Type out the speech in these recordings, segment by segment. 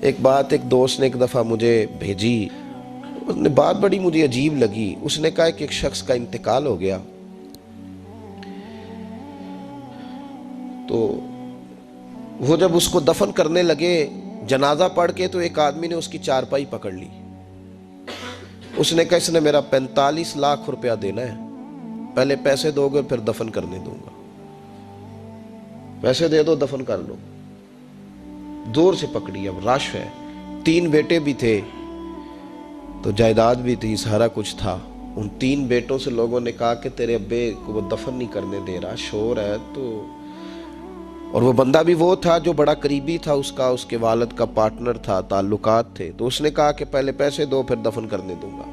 ایک بات ایک دوست نے ایک دفعہ مجھے بھیجی، اس نے بات بڑی مجھے عجیب لگی۔ اس نے کہا کہ ایک شخص کا انتقال ہو گیا، تو وہ جب اس کو دفن کرنے لگے جنازہ پڑھ کے، تو ایک آدمی نے اس کی چارپائی پکڑ لی۔ اس نے کہا اس نے میرا 45 لاکھ روپیہ دینا ہے، پہلے پیسے دو گے پھر دفن کرنے دوں گا، پیسے دے دو دفن کر لو۔ دور سے پکڑی، اب رش ہے، 3 بیٹے بھی تھے تو جائیداد بھی تھی، سارا کچھ تھا۔ ان 3 بیٹوں سے لوگوں نے کہا کہ تیرے ابے کو وہ دفن نہیں کرنے دے رہا، شور ہے تو، اور وہ بندہ بھی وہ تھا جو بڑا قریبی تھا اس کا، اس کے والد کا پارٹنر تھا، تعلقات تھے، تو اس نے کہا کہ پہلے پیسے دو پھر دفن کرنے دوں گا۔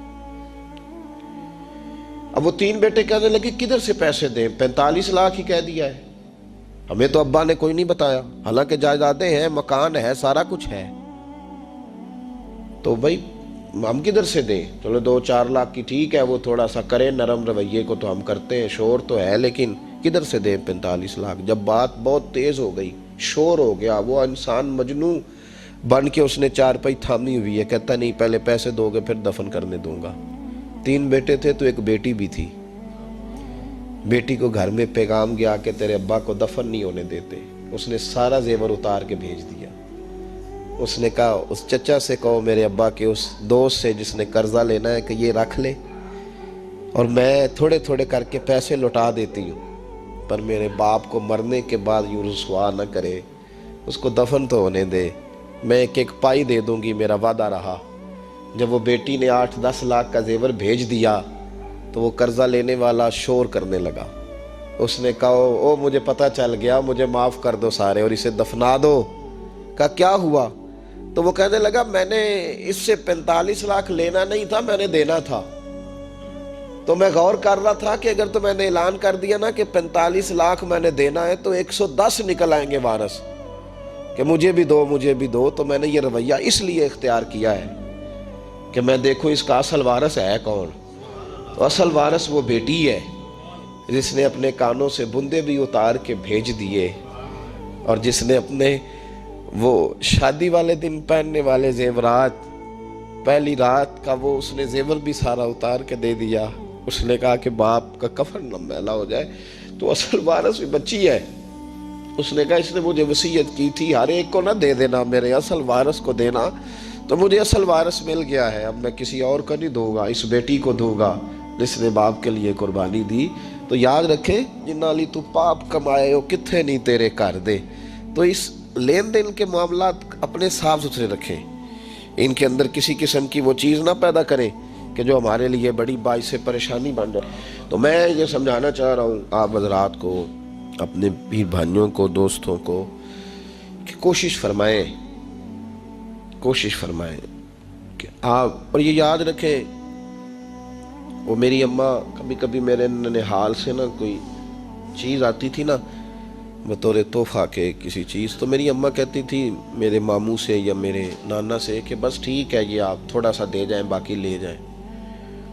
اب وہ 3 بیٹے کہنے لگے کدھر سے پیسے دیں، 45 لاکھ ہی کہہ دیا ہے، ہمیں تو ابا نے کوئی نہیں بتایا، حالانکہ جائیدادیں ہیں، مکان ہے، سارا کچھ ہے، تو بھائی ہم کدھر سے دیں؟ چلو 2-4 لاکھ کی ٹھیک ہے، وہ تھوڑا سا کرے نرم رویے کو تو ہم کرتے ہیں، شور تو ہے، لیکن کدھر سے دیں 45 لاکھ؟ جب بات بہت تیز ہو گئی، شور ہو گیا، وہ انسان مجنوں بن کے اس نے چارپائی تھامی ہوئی ہے، کہتا نہیں پہلے پیسے دو گے پھر دفن کرنے دوں گا۔ 3 بیٹے تھے تو ایک بیٹی بھی تھی، بیٹی کو گھر میں پیغام گیا کہ تیرے ابا کو دفن نہیں ہونے دیتے، اس نے سارا زیور اتار کے بھیج دیا۔ اس نے کہا اس چچا سے کہو میرے ابا کے اس دوست سے جس نے قرضہ لینا ہے کہ یہ رکھ لے، اور میں تھوڑے تھوڑے کر کے پیسے لوٹا دیتی ہوں، پر میرے باپ کو مرنے کے بعد یوں رسوا نہ کرے، اس کو دفن تو ہونے دے، میں ایک ایک پائی دے دوں گی، میرا وعدہ رہا۔ جب وہ بیٹی نے 8-10 لاکھ کا زیور بھیج دیا تو وہ قرضہ لینے والا شور کرنے لگا۔ اس نے کہا او مجھے پتہ چل گیا، مجھے معاف کر دو سارے اور اسے دفنا دو۔ کہا کیا ہوا؟ تو وہ کہنے لگا میں نے اس سے 45 لاکھ لینا نہیں تھا، میں نے دینا تھا، تو میں غور کر رہا تھا کہ اگر تو میں نے اعلان کر دیا نا کہ 45 لاکھ میں نے دینا ہے تو 110 نکل آئیں گے وارث کہ مجھے بھی دو مجھے بھی دو، تو میں نے یہ رویہ اس لیے اختیار کیا ہے کہ میں دیکھوں اس کا اصل وارث ہے کون۔ تو اصل وارث وہ بیٹی ہے جس نے اپنے کانوں سے بندے بھی اتار کے بھیج دیے، اور جس نے اپنے وہ شادی والے دن پہننے والے زیورات، پہلی رات کا وہ اس نے زیور بھی سارا اتار کے دے دیا۔ اس نے کہا کہ باپ کا کفن نہ میلا ہو جائے، تو اصل وارث بھی بچی ہے۔ اس نے کہا اس نے مجھے وصیت کی تھی ہر ایک کو نہ دے دینا، میرے اصل وارث کو دینا، تو مجھے اصل وارث مل گیا ہے، اب میں کسی اور کو نہیں دوں گا، اس بیٹی کو دوں گا جس نے باپ کے لیے قربانی دی۔ تو یاد رکھے جنہ لی تو پاپ کمائے ہو کتھے نہیں تیرے کر دے۔ تو اس لین دین کے معاملات اپنے صاف ستھرے رکھیں، ان کے اندر کسی قسم کی وہ چیز نہ پیدا کریں کہ جو ہمارے لیے بڑی باعث پریشانی بن جائے۔ تو میں یہ سمجھانا چاہ رہا ہوں آپ حضرات کو، اپنے بھی بھائیوں کو، دوستوں کو، کہ کوشش فرمائیں کہ آپ، اور یہ یاد رکھیں وہ میری اماں کبھی کبھی میرے ننھیال سے نا کوئی چیز آتی تھی نا بطور تحفہ کے کسی چیز، تو میری اماں کہتی تھی میرے ماموں سے یا میرے نانا سے کہ بس ٹھیک ہے یہ آپ تھوڑا سا دے جائیں باقی لے جائیں،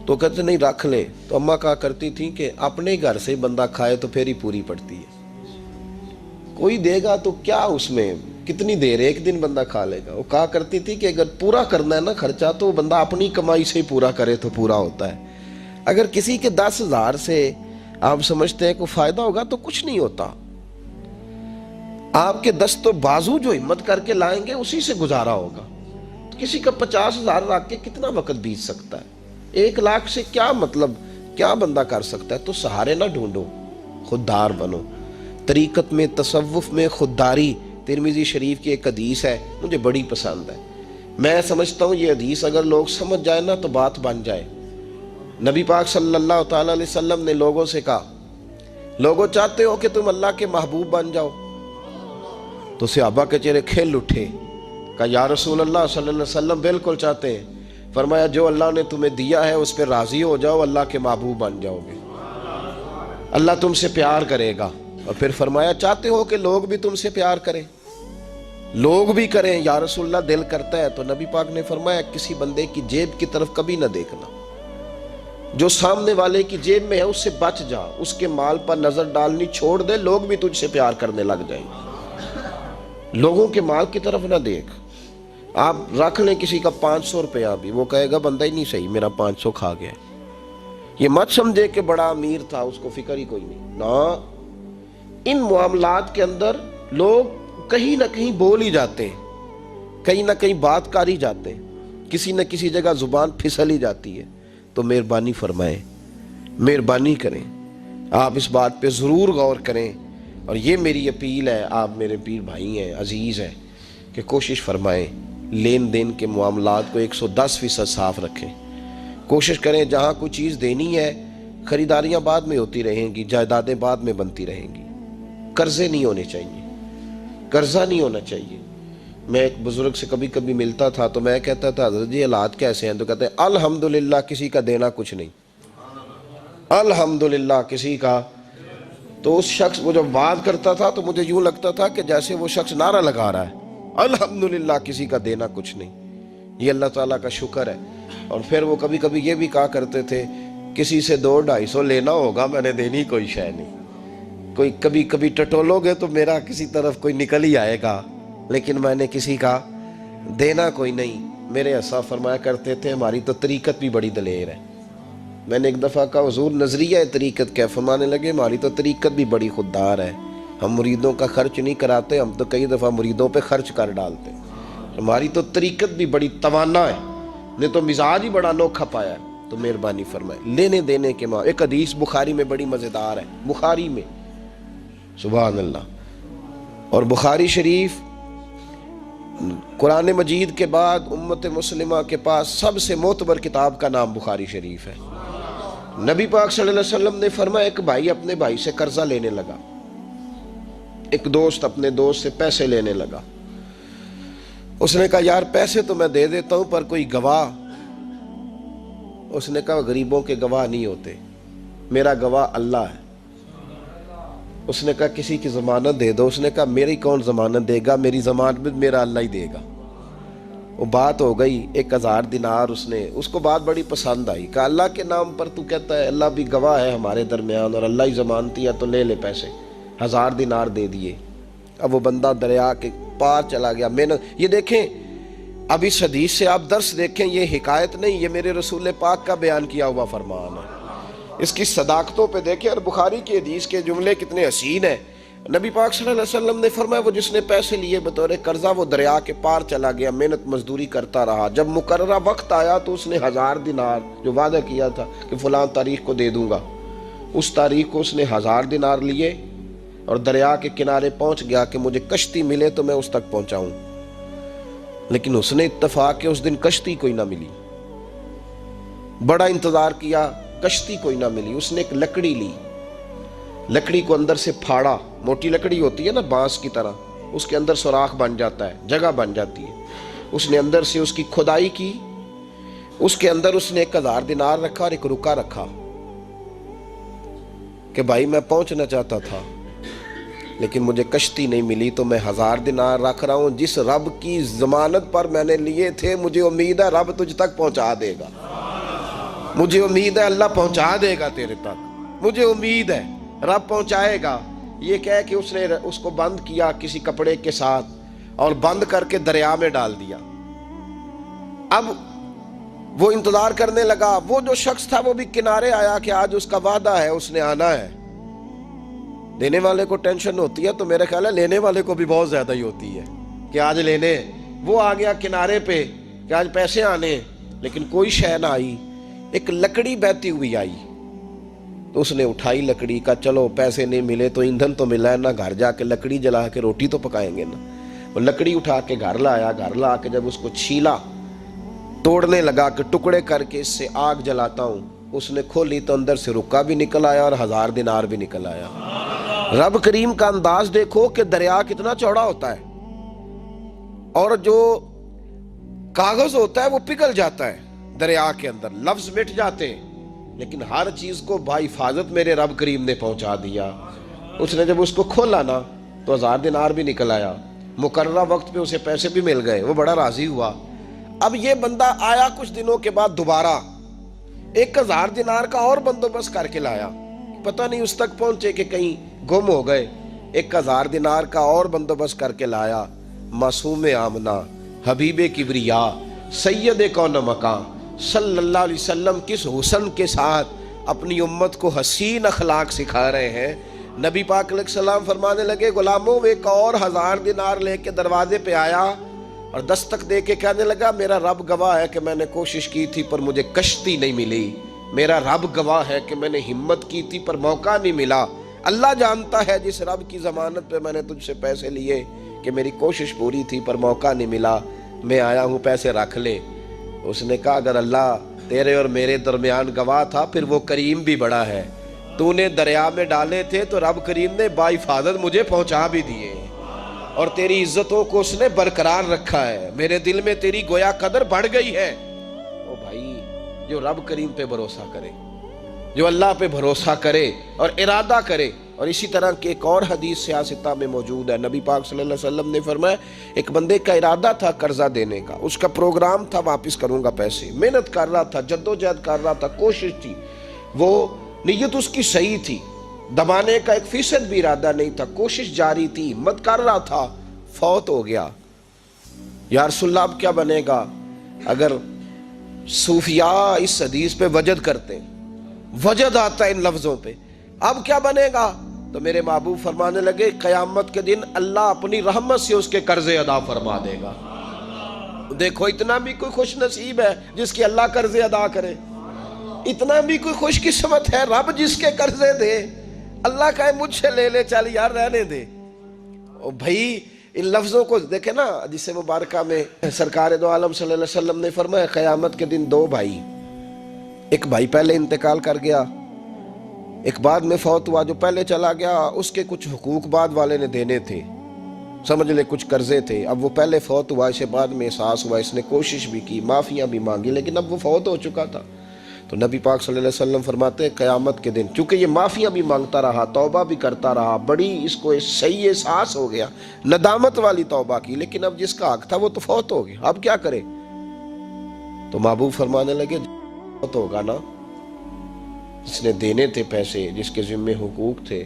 تو کہتے نہیں رکھ لیں۔ تو اماں کہا کرتی تھی کہ اپنے گھر سے بندہ کھائے تو پھر ہی پوری پڑتی ہے، کوئی دے گا تو کیا اس میں کتنی دیر، ایک دن بندہ کھا لے گا۔ وہ کہا کرتی تھی کہ اگر پورا کرنا ہے نا خرچہ تو بندہ اپنی کمائی سے ہی پورا کرے تو پورا ہوتا ہے۔ اگر کسی کے 10,000 سے آپ سمجھتے ہیں کوئی فائدہ ہوگا تو کچھ نہیں ہوتا، آپ کے دست و بازو جو ہمت کر کے لائیں گے اسی سے گزارا ہوگا۔ تو کسی کا 50,000 رکھ کے کتنا وقت بیت سکتا ہے؟ 1 لاکھ سے کیا مطلب، کیا بندہ کر سکتا ہے؟ تو سہارے نہ ڈھونڈو، خوددار بنو۔ طریقت میں، تصوف میں خودداری، ترمذی شریف کی ایک حدیث ہے مجھے بڑی پسند ہے، میں سمجھتا ہوں یہ حدیث اگر لوگ سمجھ جائے نا تو بات بن جائے۔ نبی پاک صلی اللہ تعالیٰ علیہ وسلم نے لوگوں سے کہا لوگوں چاہتے ہو کہ تم اللہ کے محبوب بن جاؤ؟ تو صحابہ کے چہرے کھل اٹھے، کہا یا رسول اللہ صلی اللہ علیہ وسلم بالکل چاہتے ہیں۔ فرمایا جو اللہ نے تمہیں دیا ہے اس پہ راضی ہو جاؤ، اللہ کے محبوب بن جاؤ گے، اللہ تم سے پیار کرے گا۔ اور پھر فرمایا چاہتے ہو کہ لوگ بھی تم سے پیار کریں؟ لوگ بھی کریں یا رسول اللہ، دل کرتا ہے۔ تو نبی پاک نے فرمایا کسی بندے کی جیب کی طرف کبھی نہ دیکھنا، جو سامنے والے کی جیب میں ہے اس سے بچ جا، اس کے مال پر نظر ڈالنی چھوڑ دے، لوگ بھی تجھ سے پیار کرنے لگ جائیں گے۔ لوگوں کے مال کی طرف نہ دیکھ، آپ رکھ لیں کسی کا 500 روپیہ بھی، وہ کہے گا بندہ ہی نہیں صحیح، میرا 500 کھا گیا۔ یہ مت سمجھے کہ بڑا امیر تھا، اس کو فکر ہی کوئی نہیں، نا۔ ان معاملات کے اندر لوگ کہیں نہ کہیں بول ہی جاتے ہیں، کہیں نہ کہیں بات کر ہی جاتے ہیں، کسی نہ کسی جگہ زبان پھسل ہی جاتی ہے۔ تو مہربانی فرمائیں، مہربانی کریں، آپ اس بات پہ ضرور غور کریں، اور یہ میری اپیل ہے، آپ میرے پیر بھائی ہیں، عزیز ہیں، کہ کوشش فرمائیں لین دین کے معاملات کو 110% صاف رکھیں۔ کوشش کریں جہاں کوئی چیز دینی ہے، خریداریاں بعد میں ہوتی رہیں گی، جائیدادیں بعد میں بنتی رہیں گی، قرضے نہیں ہونے چاہیے، قرضہ نہیں ہونا چاہیے۔ میں ایک بزرگ سے کبھی کبھی ملتا تھا تو میں کہتا تھا حضرت جی حالات کیسے ہیں؟ تو کہتے ہیں الحمدللہ کسی کا دینا کچھ نہیں، الحمدللہ کسی کا۔ تو اس شخص وہ جب بات کرتا تھا تو مجھے یوں لگتا تھا کہ جیسے وہ شخص نعرہ لگا رہا ہے، الحمدللہ کسی کا دینا کچھ نہیں، یہ اللہ تعالیٰ کا شکر ہے۔ اور پھر وہ کبھی کبھی یہ بھی کہا کرتے تھے کسی سے 200-250 لینا ہوگا، میں نے دینی کوئی شے نہیں، کوئی کبھی کبھی ٹٹولو گے تو میرا کسی طرف کوئی نکل ہی آئے گا، لیکن میں نے کسی کا دینا کوئی نہیں۔ میرے اسا فرمایا کرتے تھے ہماری تو طریقت بھی بڑی دلیر ہے۔ میں نے ایک دفعہ کہا حضور نظریہ طریقت کیا؟ فرمانے لگے ہماری تو طریقت بھی بڑی خوددار ہے، ہم مریدوں کا خرچ نہیں کراتے، ہم تو کئی دفعہ مریدوں پہ خرچ کر ڈالتے، ہماری تو طریقت بھی بڑی توانا ہے، نے تو مزاج ہی بڑا انوکھا پایا ہے۔ تو مہربانی فرمائے لینے دینے کے ایک حدیث بخاری میں بڑی مزیدار ہے، بخاری میں، سبحان اللہ۔ اور بخاری شریف قرآن مجید کے بعد امت مسلمہ کے پاس سب سے معتبر کتاب کا نام بخاری شریف ہے۔ نبی پاک صلی اللہ علیہ وسلم نے فرمایا ایک بھائی اپنے بھائی سے قرضہ لینے لگا، ایک دوست اپنے دوست سے پیسے لینے لگا۔ اس نے کہا یار پیسے تو میں دے دیتا ہوں پر کوئی گواہ۔ اس نے کہا غریبوں کے گواہ نہیں ہوتے، میرا گواہ اللہ ہے۔ اس نے کہا کسی کی ضمانت دے دو۔ اس نے کہا میری کون ضمانت دے گا، میری ضمانت میرا اللہ ہی دے گا۔ وہ بات ہو گئی، 1000 دینار اس کو بات بڑی پسند آئی، کہا اللہ کے نام پر تو کہتا ہے، اللہ بھی گواہ ہے ہمارے درمیان اور اللہ ہی ضمانتی ہے، تو لے لے پیسے۔ 1000 دینار دے دیے۔ اب وہ بندہ دریا کے پار چلا گیا۔ یہ دیکھیں، اب اس حدیث سے آپ درس دیکھیں، یہ حکایت نہیں، یہ میرے رسول پاک کا بیان کیا ہوا فرمان ہے۔ اس کی صداقتوں پہ دیکھیں، اور بخاری کی حدیث کے جملے کتنے حسین ہیں۔ نبی پاک صلی اللہ علیہ وسلم نے فرمایا وہ جس نے پیسے لیے بطور قرضہ وہ دریا کے پار چلا گیا، محنت مزدوری کرتا رہا، جب مقررہ وقت آیا تو اس نے 1000 دینار جو وعدہ کیا تھا کہ فلاں تاریخ کو دے دوں گا، اس تاریخ کو اس نے 1000 دینار لیے اور دریا کے کنارے پہنچ گیا کہ مجھے کشتی ملے تو میں اس تک پہنچاؤں۔ لیکن اس نے اتفاق کہ اس دن کشتی کوئی نہ ملی، بڑا انتظار کیا، کشتی کوئی نہ ملی۔ اس نے ایک لکڑی لی، لکڑی کو اندر سے پھاڑا، موٹی لکڑی ہوتی ہے نا بانس کی طرح، اس کے اندر سوراخ بن جاتا ہے، جگہ بن جاتی ہے۔ اس نے اندر سے اس کی کھدائی کی، اس کے اندر اس نے 1000 دینار رکھا اور ایک رکا رکھا کہ بھائی میں پہنچنا چاہتا تھا لیکن مجھے کشتی نہیں ملی تو میں 1000 دینار رکھ رہا ہوں، جس رب کی ضمانت پر میں نے لیے تھے مجھے امید ہے رب تجھ تک پہنچا دے گا، مجھے امید ہے اللہ پہنچا دے گا تیرے تک، مجھے امید ہے رب پہنچائے گا۔ یہ کہہ کہ اس نے اس کو بند کیا کسی کپڑے کے ساتھ اور بند کر کے دریا میں ڈال دیا۔ اب وہ انتظار کرنے لگا، وہ جو شخص تھا وہ بھی کنارے آیا کہ آج اس کا وعدہ ہے، اس نے آنا ہے۔ دینے والے کو ٹینشن ہوتی ہے تو میرے خیال ہے لینے والے کو بھی بہت زیادہ ہی ہوتی ہے کہ آج لینے۔ وہ آ گیا کنارے پہ کہ آج پیسے آنے، لیکن کوئی شے نہ آئی۔ ایک لکڑی بہتی ہوئی آئی تو اس نے اٹھائی لکڑی کا، چلو پیسے نہیں ملے تو ایندھن تو ملا ہے نا، گھر جا کے لکڑی جلا کے روٹی تو پکائیں گے نا۔ وہ لکڑی اٹھا کے گھر لایا، گھر لا کے جب اس کو چھیلا، توڑنے لگا کہ ٹکڑے کر کے اس سے آگ جلاتا ہوں، اس نے کھولی تو اندر سے رکا بھی نکل آیا اور 1000 دینار بھی نکل آیا۔ رب کریم کا انداز دیکھو کہ دریا کتنا چوڑا ہوتا ہے اور جو کاغذ ہوتا ہے وہ پگھل جاتا ہے دریا کے اندر، لفظ مٹ جاتے ہیں، لیکن ہر چیز کو بحفاظت میرے رب کریم نے پہنچا دیا۔ اس نے جب اس کو کھولا نا تو 1000 دینار بھی نکل آیا، مقررہ وقت پہ اسے پیسے بھی مل گئے، وہ بڑا راضی ہوا۔ اب یہ بندہ آیا کچھ دنوں کے بعد دوبارہ 1000 دینار کا اور بندوبست کر کے لایا، پتہ نہیں اس تک پہنچے کہ کہیں گم ہو گئے۔ 1000 دینار کا اور بندوبست کر کے لایا، معصوم آمنہ حبیب کبریا سید کون مقام صلی اللہ علیہ وسلم کس حسن کے ساتھ اپنی امت کو حسین اخلاق سکھا رہے ہیں۔ نبی پاک علیہ السلام فرمانے لگے غلاموں ایک اور 1000 دینار لے کے دروازے پہ آیا اور دستک دے کے کہنے لگا میرا رب گواہ ہے کہ میں نے کوشش کی تھی پر مجھے کشتی نہیں ملی، میرا رب گواہ ہے کہ میں نے ہمت کی تھی پر موقع نہیں ملا، اللہ جانتا ہے جس رب کی ضمانت پہ میں نے تجھ سے پیسے لیے کہ میری کوشش پوری تھی پر موقع نہیں ملا، میں آیا ہوں پیسے رکھ لے۔ اس نے کہا اگر اللہ تیرے اور میرے درمیان گواہ تھا پھر وہ کریم بھی بڑا ہے، تو نے دریا میں ڈالے تھے تو رب کریم نے باحفاظت مجھے پہنچا بھی دیے اور تیری عزتوں کو اس نے برقرار رکھا ہے، میرے دل میں تیری گویا قدر بڑھ گئی ہے۔ او بھائی جو رب کریم پہ بھروسہ کرے، جو اللہ پہ بھروسہ کرے اور ارادہ کرے، اور اسی طرح کی ایک اور حدیث سیاستہ میں موجود ہے، نبی پاک صلی اللہ علیہ وسلم نے فرمایا ایک بندے کا ارادہ تھا قرضہ دینے کا، اس کا پروگرام تھا واپس کروں گا پیسے، محنت کر رہا تھا، جدوجہد کر رہا تھا، کوشش تھی، وہ نیت اس کی صحیح تھی، دبانے کا 1% بھی ارادہ نہیں تھا، کوشش جاری تھی، ہمت کر رہا تھا، فوت ہو گیا۔ یا رسول اللہ اب کیا بنے گا؟ اگر صوفیاء اس حدیث پہ وجد کرتے ہیں، وجد آتا ہے ان لفظوں پہ، اب کیا بنے گا؟ تو میرے محبوب فرمانے لگے قیامت کے دن اللہ اپنی رحمت سے اس کے قرضے ادا فرما دے گا۔ دیکھو اتنا بھی کوئی خوش نصیب ہے جس کی اللہ قرضے ادا کرے، اتنا بھی کوئی خوش قسمت ہے رب جس کے قرضے دے، اللہ کہے مجھ سے لے لے چل یار رہنے دے۔ اور بھائی ان لفظوں کو دیکھیں نا، جس مبارکہ میں سرکار دو عالم صلی اللہ علیہ وسلم نے فرمایا قیامت کے دن 2 بھائی، ایک بھائی پہلے انتقال کر گیا، ایک بعد میں فوت ہوا، جو پہلے چلا گیا اس کے کچھ حقوق بعد والے نے دینے تھے، سمجھ لے کچھ قرضے تھے، اب وہ پہلے فوت ہوا، اسے بعد میں احساس ہوا، اس نے کوشش بھی کی، معافیاں بھی مانگی، لیکن اب وہ فوت ہو چکا تھا۔ تو نبی پاک صلی اللہ علیہ وسلم فرماتے ہیں قیامت کے دن چونکہ یہ معافیاں بھی مانگتا رہا، توبہ بھی کرتا رہا، بڑی اس کو صحیح احساس ہو گیا، ندامت والی توبہ کی، لیکن اب جس کا حق تھا وہ تو فوت ہو گیا، اب کیا کرے؟ تو محبوب فرمانے لگے فوت ہوگا نا، جس نے دینے تھے پیسے، جس کے ذمہ حقوق تھے،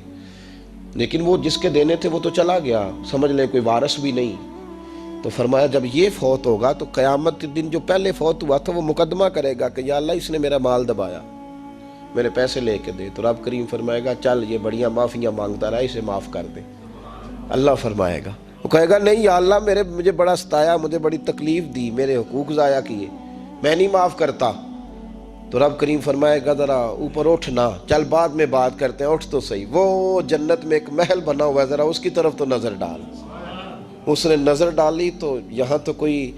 لیکن وہ جس کے دینے تھے وہ تو چلا گیا، سمجھ لے کوئی وارث بھی نہیں۔ تو فرمایا جب یہ فوت ہوگا تو قیامت کے دن جو پہلے فوت ہوا تھا وہ مقدمہ کرے گا کہ یا اللہ اس نے میرا مال دبایا، میرے پیسے لے کے دے، تو رب کریم فرمائے گا چل یہ بڑیاں معافیاں مانگتا رہا، اسے معاف کر دے۔ اللہ فرمائے گا، وہ کہے گا نہیں یا اللہ مجھے بڑا ستایا، مجھے بڑی تکلیف دی، میرے حقوق ضائع کیے، میں نہیں معاف کرتا۔ تو رب کریم فرمائے گا ذرا اوپر اٹھنا، چل بعد میں بات کرتے ہیں، اٹھ تو صحیح، وہ جنت میں ایک محل بنا ہوا ہے، ذرا اس کی طرف تو نظر ڈال۔ اس نے نظر ڈالی تو یہاں تو کوئی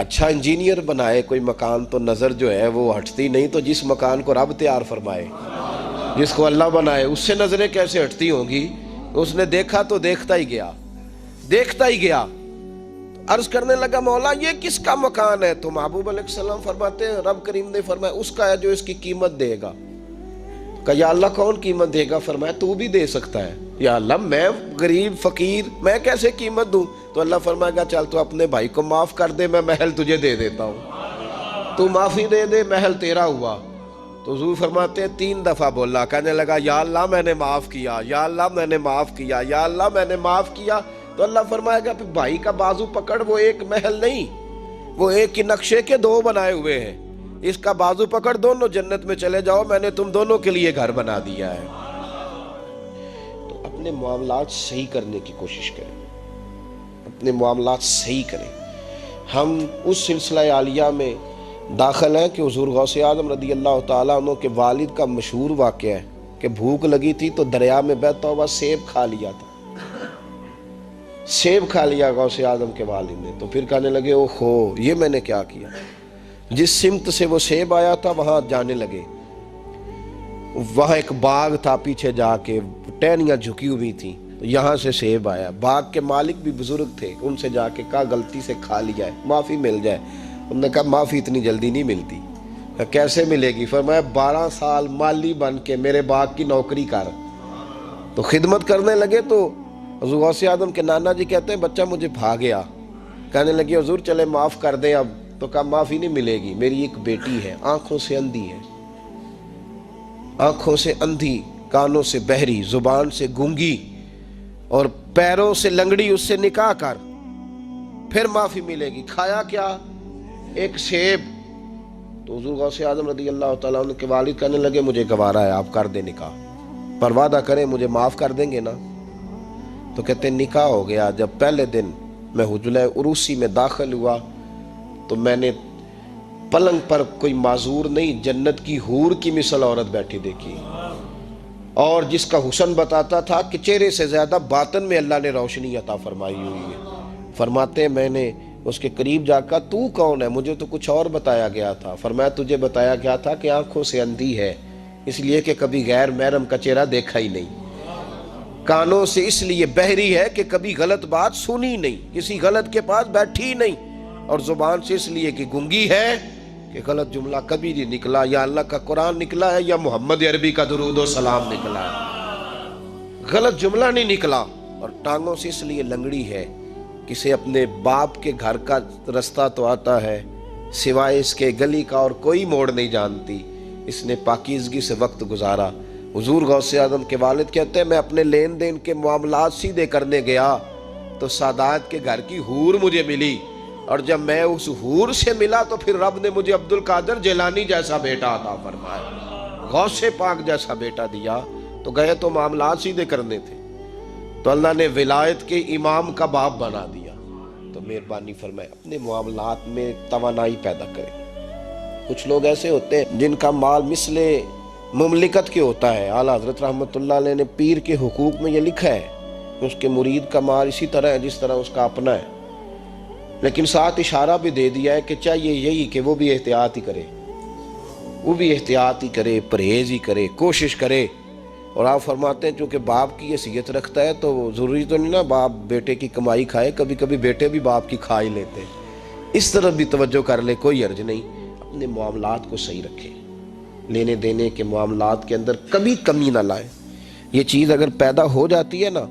اچھا انجینئر بنائے کوئی مکان تو نظر جو ہے وہ ہٹتی نہیں، تو جس مکان کو رب تیار فرمائے، جس کو اللہ بنائے، اس سے نظریں کیسے ہٹتی ہوں گی؟ اس نے دیکھا تو دیکھتا ہی گیا، دیکھتا ہی گیا۔ عرض کرنے لگا مولا یہ کس کا مکان ہے؟ تو محبوب علیہ السلام فرماتے ہیں رب کریم نے فرمایا اس کا ہے جو اس کی قیمت دے گا۔ کہا یا اللہ کون قیمت دے گا؟ فرمایا تو بھی دے سکتا ہے۔ یا اللہ میں غریب فقیر میں کیسے قیمت دوں؟ تو اللہ فرمائے گا چل تو اپنے بھائی کو معاف کر دے، میں محل تجھے دے دیتا ہوں، تو معافی دے دے، محل تیرا ہوا۔ تو حضور فرماتے ہیں 3 دفعہ بولا، کہنے لگا یا اللہ میں نے معاف کیا، یا اللہ میں نے معاف کیا، یا اللہ میں نے معاف کیا۔ تو اللہ فرمائے گا پھر بھائی کا بازو پکڑ، وہ ایک محل نہیں، وہ ایک ہی نقشے کے 2 بنائے ہوئے ہیں، اس کا بازو پکڑ، دونوں جنت میں چلے جاؤ، میں نے تم دونوں کے لیے گھر بنا دیا ہے۔ تو اپنے معاملات صحیح کرنے کی کوشش کریں، اپنے معاملات صحیح کریں۔ ہم اس سلسلہ عالیہ میں داخل ہیں کہ حضور غوث اعظم رضی اللہ تعالیٰ عنہ کے والد کا مشہور واقعہ ہے کہ بھوک لگی تھی تو دریا میں بیٹھا ہوا سیب کھا لیا تھا، سیب کھا لیا غوث اعظم کے والد نے۔ تو پھر کہنے لگے اوہو یہ میں نے کیا کیا؟ جس سمت سے وہ سیب آیا تھا وہاں جانے لگے، وہاں ایک باغ تھا، پیچھے جا کے ٹہنیاں جھکی ہوئی تھیں، یہاں سے سیب آیا، باغ کے مالک بھی بزرگ تھے، ان سے جا کے کہا غلطی سے کھا لیا ہے، معافی مل جائے۔ انہوں نے کہا معافی اتنی جلدی نہیں ملتی۔ کیسے ملے گی؟ فرمایا 12 سال مالی بن کے میرے باغ کی نوکری کر۔ تو خدمت کرنے لگے تو حضور غوث اعظم کے نانا جی کہتے ہیں بچہ مجھے بھاگ گیا، کہنے لگے حضور چلے معاف کر دیں اب۔ تو کہا معافی نہیں ملے گی، میری ایک بیٹی ہے، آنکھوں سے اندھی ہے، آنکھوں سے اندھی، کانوں سے بہری، زبان سے گونگی اور پیروں سے لنگڑی، اس سے نکاح کر، پھر معافی ملے گی۔ کھایا کیا؟ ایک سیب۔ تو حضور غوث اعظم رضی اللہ تعالیٰ عنہ کے والد کہنے لگے مجھے گوارا ہے، آپ کر دیں نکاح، پر وعدہ کریں مجھے معاف کر دیں گے نا؟ تو کہتے ہیں نکاح ہو گیا۔ جب پہلے دن میں حجرہ عروسی میں داخل ہوا تو میں نے پلنگ پر کوئی معذور نہیں، جنت کی حور کی مثل عورت بیٹھی دیکھی، اور جس کا حسن بتاتا تھا کہ چہرے سے زیادہ باطن میں اللہ نے روشنی عطا فرمائی ہوئی ہے۔ فرماتے ہیں میں نے اس کے قریب جا کر تو کون ہے؟ مجھے تو کچھ اور بتایا گیا تھا۔ فرمایا تجھے بتایا گیا تھا کہ آنکھوں سے اندھی ہے، اس لیے کہ کبھی غیر محرم کا چہرہ دیکھا ہی نہیں، کانوں سے اس لیے بہری ہے کہ کبھی غلط بات سنی نہیں، کسی غلط کے پاس بیٹھی نہیں، اور زبان سے اس لیے کہ گنگی ہے کہ غلط جملہ کبھی نہیں نکلا، یا اللہ کا قرآن نکلا ہے یا محمد عربی کا درود و سلام نکلا ہے، غلط جملہ نہیں نکلا۔ اور ٹانگوں سے اس لیے لنگڑی ہے، کسے اپنے باپ کے گھر کا رستہ تو آتا ہے، سوائے اس کے گلی کا اور کوئی موڑ نہیں جانتی، اس نے پاکیزگی سے وقت گزارا۔ حضور غوث اعظم کے والد کہتے ہیں میں اپنے لین دین کے معاملات سیدھے کرنے گیا تو سادات کے گھر کی حور مجھے ملی، اور جب میں اس حور سے ملا تو پھر رب نے مجھے عبد القادر جیلانی جیسا بیٹا عطا فرمایا، غوث پاک جیسا بیٹا دیا۔ تو گئے تو معاملات سیدھے کرنے تھے، تو اللہ نے ولایت کے امام کا باپ بنا دیا۔ تو مہربانی فرمائے اپنے معاملات میں توانائی پیدا کریں۔ کچھ لوگ ایسے ہوتے ہیں جن کا مال مثل مملکت کے ہوتا ہے۔ اعلیٰ حضرت رحمۃ اللہ علیہ نے پیر کے حقوق میں یہ لکھا ہے کہ اس کے مرید کا مال اسی طرح ہے جس طرح اس کا اپنا ہے، لیکن ساتھ اشارہ بھی دے دیا ہے کہ چاہیے یہی کہ وہ بھی احتیاط ہی کرے، وہ بھی احتیاط ہی کرے، پرہیز ہی کرے، کوشش کرے۔ اور آپ فرماتے ہیں چونکہ باپ کی حیثیت رکھتا ہے تو ضروری تو نہیں نا باپ بیٹے کی کمائی کھائے، کبھی کبھی بیٹے بھی باپ کی کھا ہی لیتے ہیں، اس طرف بھی توجہ کر لے، کوئی حرج نہیں۔ اپنے معاملات کو صحیح رکھے، لینے دینے کے معاملات کے اندر کبھی کمی نہ لائے۔ یہ چیز اگر پیدا ہو جاتی ہے نا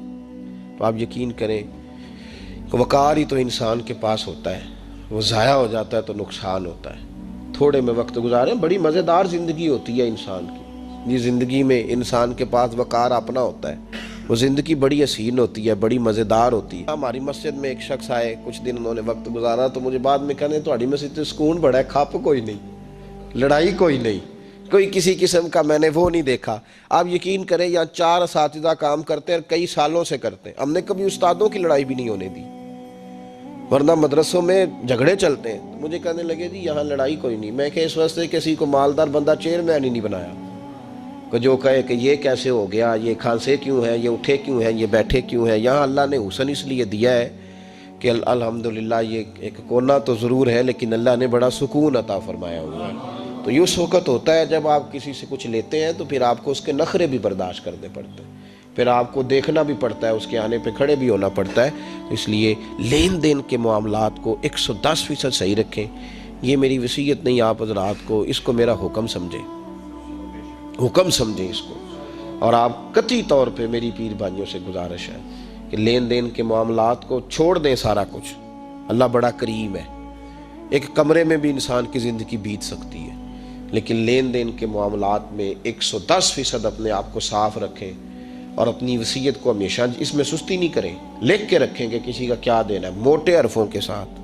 تو آپ یقین کریں کہ وقار ہی تو انسان کے پاس ہوتا ہے، وہ ضائع ہو جاتا ہے تو نقصان ہوتا ہے۔ تھوڑے میں وقت گزاریں، بڑی مزیدار زندگی ہوتی ہے انسان کی۔ یہ زندگی میں انسان کے پاس وقار اپنا ہوتا ہے، وہ زندگی بڑی حسین ہوتی ہے، بڑی مزیدار ہوتی ہے۔ ہماری مسجد میں ایک شخص آئے، کچھ دن انہوں نے وقت گزارا تو مجھے بعد میں کہنے تہاڈی مسجد سے سکون بڑا ہے، کھپ کوئی نہیں، لڑائی کوئی نہیں، کوئی کسی قسم کا میں نے وہ نہیں دیکھا۔ آپ یقین کریں یہاں 4 اساتذہ کام کرتے ہیں اور کئی سالوں سے کرتے ہیں، ہم نے کبھی استادوں کی لڑائی بھی نہیں ہونے دی، ورنہ مدرسوں میں جھگڑے چلتے ہیں۔ مجھے کہنے لگے جی یہاں لڑائی کوئی نہیں۔ میں کہ اس واسطے کسی کو مالدار بندہ چیئرمین ہی نہیں بنایا کہ جو کہے کہ یہ کیسے ہو گیا، یہ کھانسے کیوں ہیں، یہ اٹھے کیوں ہیں، یہ بیٹھے کیوں ہیں۔ یہاں اللہ نے حسن اس لیے دیا ہے کہ الحمدللہ یہ ایک کونا تو ضرور ہے لیکن اللہ نے بڑا سکون عطا فرمایا ہوا ہے۔ تو یہ اس وقت ہوتا ہے جب آپ کسی سے کچھ لیتے ہیں تو پھر آپ کو اس کے نخرے بھی برداشت کرنے پڑتے ہیں، پھر آپ کو دیکھنا بھی پڑتا ہے، اس کے آنے پہ کھڑے بھی ہونا پڑتا ہے۔ اس لیے لین دین کے معاملات کو 110% صحیح رکھیں۔ یہ میری وصیت نہیں آپ حضرات کو، اس کو میرا حکم سمجھیں، حکم سمجھیں اس کو۔ اور آپ قطعی طور پہ میری پیر بھائیوں سے گزارش ہے کہ لین دین کے معاملات کو چھوڑ دیں سارا کچھ۔ اللہ بڑا کریم ہے، ایک کمرے میں بھی انسان کی زندگی بیت سکتی ہے، لیکن لین دین کے معاملات میں 110% اپنے آپ کو صاف رکھیں، اور اپنی وصیت کو ہمیشہ اس میں سستی نہیں کریں، لکھ کے رکھیں کہ کسی کا کیا دینا ہے، موٹے حرفوں کے ساتھ،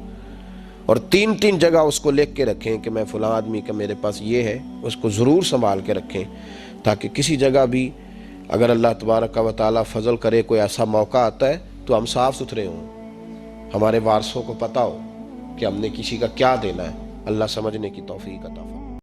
اور 3 جگہ اس کو لکھ کے رکھیں کہ میں فلاں آدمی کا میرے پاس یہ ہے، اس کو ضرور سنبھال کے رکھیں تاکہ کسی جگہ بھی اگر اللہ تبارک و تعالیٰ فضل کرے کوئی ایسا موقع آتا ہے تو ہم صاف ستھرے ہوں، ہمارے وارثوں کو پتہ ہو کہ ہم نے کسی کا کیا دینا ہے۔ اللہ سمجھنے کی توفیق عطا فرمائے۔